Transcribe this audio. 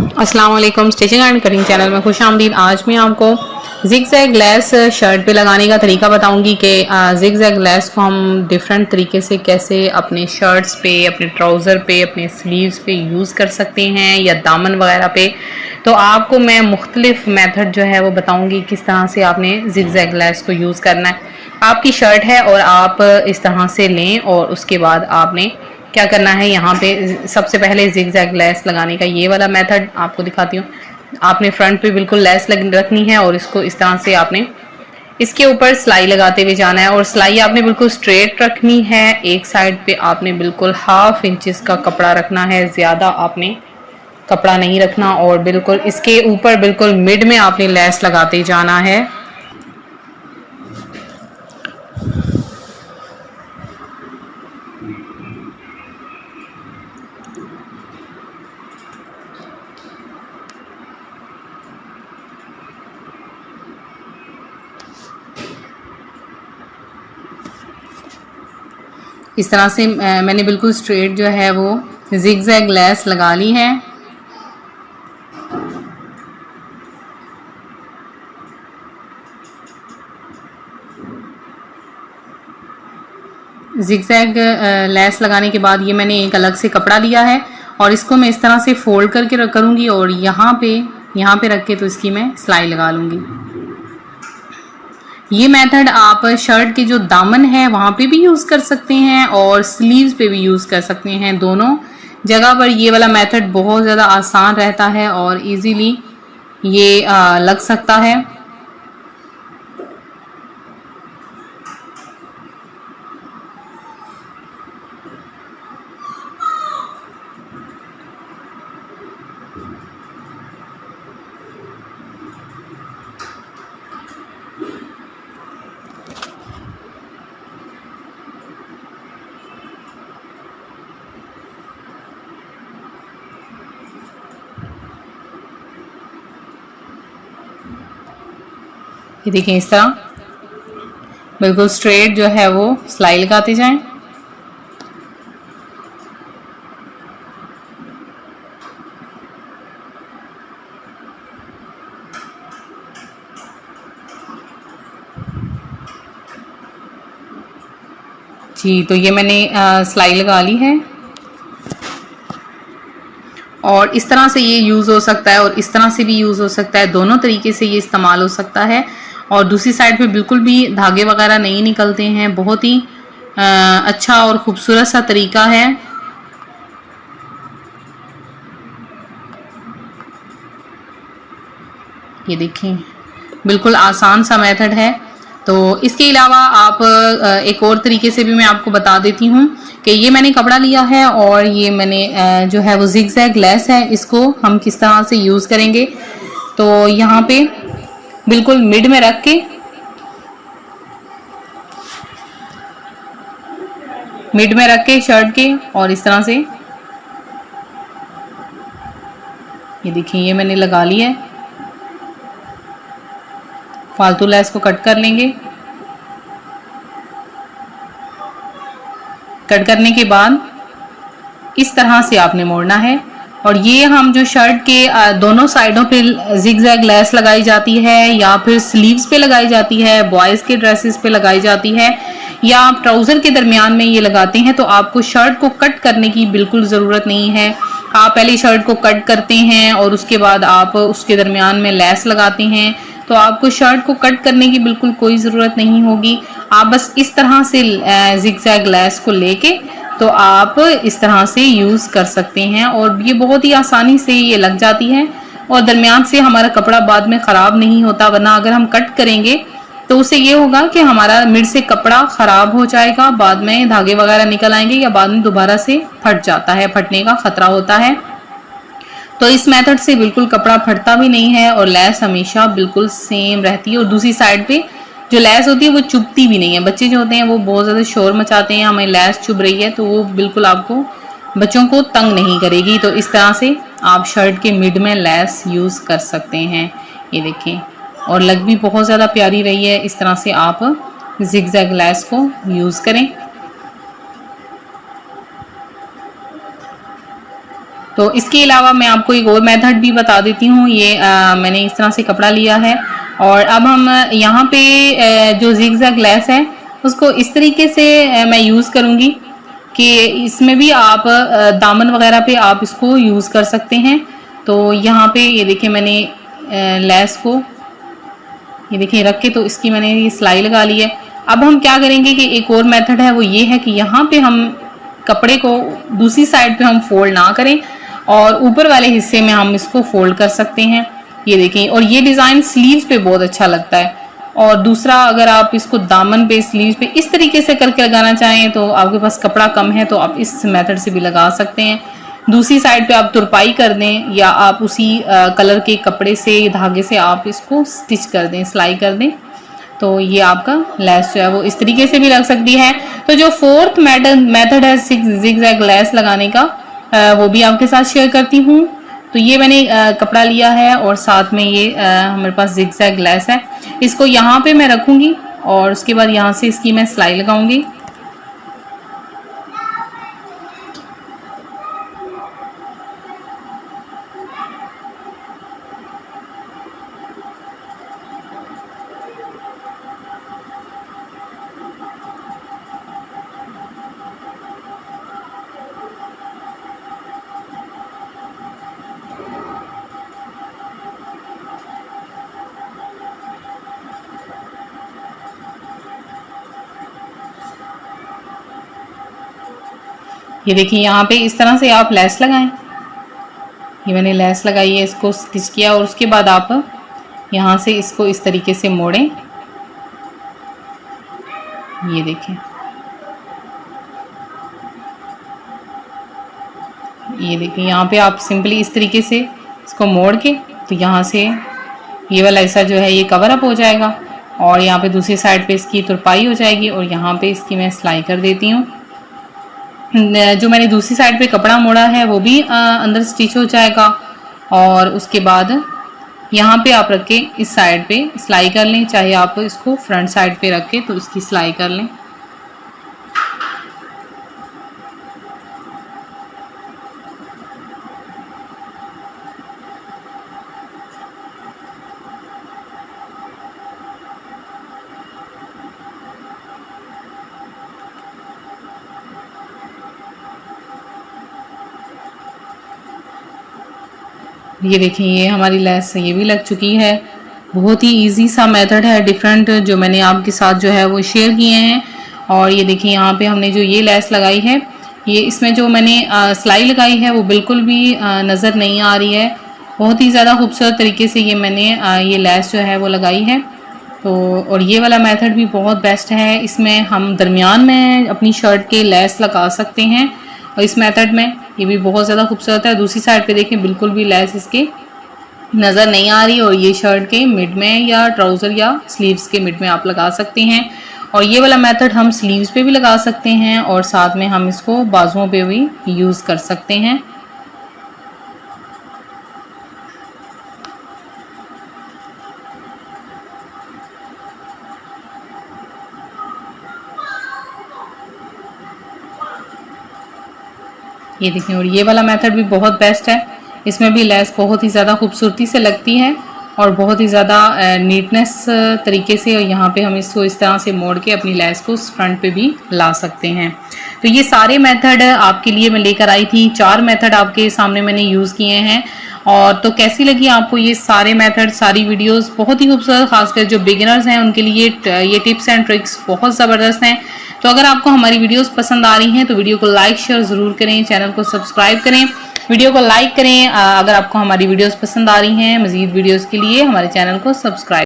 अस्सलाम वालेकुम। Stitching and cutting channel में खुश आमदीद। आज मैं आपको जिग जैग लेस शर्ट पे लगाने का तरीका बताऊंगी कि जिग जैग लेस को हम डिफरेंट तरीके से कैसे अपने शर्ट्स पे, अपने ट्राउज़र पे, अपने स्लीव्स पे यूज़ कर सकते हैं या दामन वगैरह पे। तो आपको मैं मुख्तलिफ मेथड जो है वो बताऊंगी किस तरह से आपने जिग जैग लेस को यूज़ करना है। आपकी शर्ट है और आप इस तरह से लें और उसके बाद आपने क्या करना है, यहाँ पे सबसे पहले जिग जैग लेस लगाने का ये वाला मेथड आपको दिखाती हूँ। आपने फ्रंट पे बिल्कुल लेस रखनी है और इसको इस तरह से आपने इसके ऊपर सिलाई लगाते हुए जाना है और सिलाई आपने बिल्कुल स्ट्रेट रखनी है। एक साइड पे आपने बिल्कुल 1/2 इंचेस का कपड़ा रखना है, ज़्यादा आपने कपड़ा नहीं रखना और बिल्कुल इसके ऊपर बिल्कुल मिड में आपने लेस लगाते जाना है। इस तरह से मैंने बिल्कुल स्ट्रेट जो है वो जिग जैग लेस लगा ली है। जिग जैग लेस लगाने के बाद ये मैंने एक अलग से कपड़ा लिया है और इसको मैं इस तरह से फोल्ड करके करूँगी और यहाँ पे रख के तो इसकी मैं सिलाई लगा लूँगी। ये मेथड आप शर्ट के जो दामन है वहाँ पे भी यूज़ कर सकते हैं और स्लीव्स पे भी यूज़ कर सकते हैं। दोनों जगह पर ये वाला मेथड बहुत ज़्यादा आसान रहता है और इजीली ये लग सकता है। ये देखें, इस तरह बिल्कुल स्ट्रेट जो है वो सिलाई लगाते जाएं। जी, तो ये मैंने सिलाई लगा ली है और इस तरह से ये यूज़ हो सकता है और इस तरह से भी यूज़ हो सकता है। दोनों तरीके से ये इस्तेमाल हो सकता है और दूसरी साइड पे बिल्कुल भी धागे वगैरह नहीं निकलते हैं। बहुत ही अच्छा और ख़ूबसूरत सा तरीका है। ये देखें, बिल्कुल आसान सा मेथड है। तो इसके अलावा आप एक और तरीके से भी मैं आपको बता देती हूँ कि ये मैंने कपड़ा लिया है और ये मैंने जो है वो जिग जैग लेस है, इसको हम किस तरह से यूज़ करेंगे। तो यहाँ पे बिल्कुल मिड में रख के शर्ट के और इस तरह से ये देखिए, ये मैंने लगा लिया है। फालतू लेस को कट कर लेंगे। कट करने के बाद इस तरह से आपने मोड़ना है और ये हम जो शर्ट के दोनों साइडों पे जिग जैग लेस लगाई जाती है या फिर स्लीव्स पे लगाई जाती है, बॉयज़ के ड्रेसेस पे लगाई जाती है या आप ट्राउज़र के दरमियान में ये लगाते हैं, तो आपको शर्ट को कट करने की बिल्कुल ज़रूरत नहीं है। आप पहले शर्ट को कट करते हैं और उसके बाद आप उसके दरमियान में लेस लगाते हैं, तो आपको शर्ट को कट करने की बिल्कुल कोई ज़रूरत नहीं होगी। आप बस इस तरह से जिग जैग लेस को लेके तो आप इस तरह से यूज़ कर सकते हैं और ये बहुत ही आसानी से ये लग जाती है और दरमियान से हमारा कपड़ा बाद में ख़राब नहीं होता। वरना अगर हम कट करेंगे तो उससे ये होगा कि हमारा मिड से कपड़ा ख़राब हो जाएगा, बाद में धागे वगैरह निकल आएंगे या बाद में दोबारा से फट जाता है, फटने का ख़तरा होता है। तो इस मेथड से बिल्कुल कपड़ा फटता भी नहीं है और लेस हमेशा बिल्कुल सेम रहती है और दूसरी साइड पे जो लेस होती है वो चुभती भी नहीं है। बच्चे जो होते हैं वो बहुत ज़्यादा शोर मचाते हैं, हमें लेस चुभ रही है, तो वो बिल्कुल आपको बच्चों को तंग नहीं करेगी। तो इस तरह से आप शर्ट के मिड में लेस यूज़ कर सकते हैं। ये देखें, और लग भी बहुत ज़्यादा प्यारी रही है। इस तरह से आप जिग जैग लेस को यूज़ करें। तो इसके अलावा मैं आपको एक और मेथड भी बता देती हूँ। ये मैंने इस तरह से कपड़ा लिया है और अब हम यहाँ पे जो जिगजैग लेस है उसको इस तरीके से मैं यूज़ करूँगी कि इसमें भी आप दामन वगैरह पे आप इसको यूज़ कर सकते हैं। तो यहाँ पे ये देखिए मैंने लेस को ये देखिए रख के तो इसकी मैंने ये सिलाई लगा ली है। अब हम क्या करेंगे कि एक और मेथड है, वो ये है कि यहाँ पे हम कपड़े को दूसरी साइड पे हम फोल्ड ना करें और ऊपर वाले हिस्से में हम इसको फोल्ड कर सकते हैं। ये देखें, और ये डिज़ाइन स्लीव्स पे बहुत अच्छा लगता है। और दूसरा, अगर आप इसको दामन पे स्लीव्स पे इस तरीके से करके लगाना चाहें तो आपके पास कपड़ा कम है तो आप इस मेथड से भी लगा सकते हैं। दूसरी साइड पे आप तुरपाई कर दें या आप उसी कलर के कपड़े से धागे से आप इसको स्टिच कर दें, सिलाई कर दें, तो ये आपका लेस जो है वो इस तरीके से भी लग सकती है। तो जो फोर्थ मेथड है जिगजैग लेस लगाने का, वो भी आपके साथ शेयर करती हूँ। तो ये मैंने कपड़ा लिया है और साथ में ये हमारे पास जिगजैग लेस है। इसको यहाँ पे मैं रखूँगी और उसके बाद यहाँ से इसकी मैं सिलाई लगाऊंगी। ये देखिए यहाँ पे इस तरह से आप लेस लगाएं। ये मैंने लेस लगाई है, इसको स्टिच किया और उसके बाद आप यहाँ से इसको इस तरीके से मोड़ें। ये देखें, ये देखिए यहाँ पे आप सिंपली इस तरीके से इसको मोड़ के तो यहाँ से ये वाला हिस्सा जो है ये कवर अप हो जाएगा और यहाँ पे दूसरी साइड पे इसकी तुरपाई हो जाएगी और यहाँ पे इसकी मैं सिलाई कर देती हूँ। जो मैंने दूसरी साइड पे कपड़ा मोड़ा है वो भी अंदर स्टिच हो जाएगा और उसके बाद यहाँ पे आप रख के इस साइड पे सिलाई कर लें, चाहे आप इसको फ्रंट साइड पे रख के तो इसकी सिलाई कर लें। ये देखिए, ये हमारी लेस ये भी लग चुकी है। बहुत ही इजी सा मेथड है, डिफरेंट, जो मैंने आपके साथ जो है वो शेयर किए हैं। और ये देखिए यहाँ पे हमने जो ये लेस लगाई है, ये इसमें जो मैंने सिलाई लगाई है वो बिल्कुल भी नज़र नहीं आ रही है। बहुत ही ज़्यादा खूबसूरत तरीके से ये मैंने ये लेस जो है वो लगाई है। तो और ये वाला मेथड भी बहुत बेस्ट है। इसमें हम दरमियान में अपनी शर्ट के लेस लगा सकते हैं और इस मेथड में ये भी बहुत ज़्यादा खूबसूरत है। दूसरी साइड पे देखें, बिल्कुल भी लेस इसके नज़र नहीं आ रही और ये शर्ट के मिड में या ट्राउज़र या स्लीव्स के मिड में आप लगा सकते हैं। और ये वाला मेथड हम स्लीव्स पे भी लगा सकते हैं और साथ में हम इसको बाजुओं पे भी यूज़ कर सकते हैं। ये देखिए, और ये वाला मेथड भी बहुत बेस्ट है। इसमें भी लेस बहुत ही ज़्यादा खूबसूरती से लगती है और बहुत ही ज़्यादा नीटनेस तरीके से, और यहाँ पे हम इसको इस तरह से मोड़ के अपनी लेस को फ्रंट पे भी ला सकते हैं। तो ये सारे मेथड आपके लिए मैं लेकर आई थी। 4 मेथड आपके सामने मैंने यूज़ किए हैं। और तो कैसी लगी आपको ये सारे मेथड, सारी वीडियोस? बहुत ही खूबसूरत, खासकर जो बिगिनर्स हैं उनके लिए ये टिप्स एंड ट्रिक्स बहुत ज़बरदस्त हैं। तो अगर आपको हमारी वीडियोस पसंद आ रही हैं तो वीडियो को लाइक शेयर ज़रूर करें, चैनल को सब्सक्राइब करें, वीडियो को लाइक करें। अगर आपको हमारी वीडियोस पसंद आ रही हैं, मज़ीद वीडियोस के लिए हमारे चैनल को सब्सक्राइब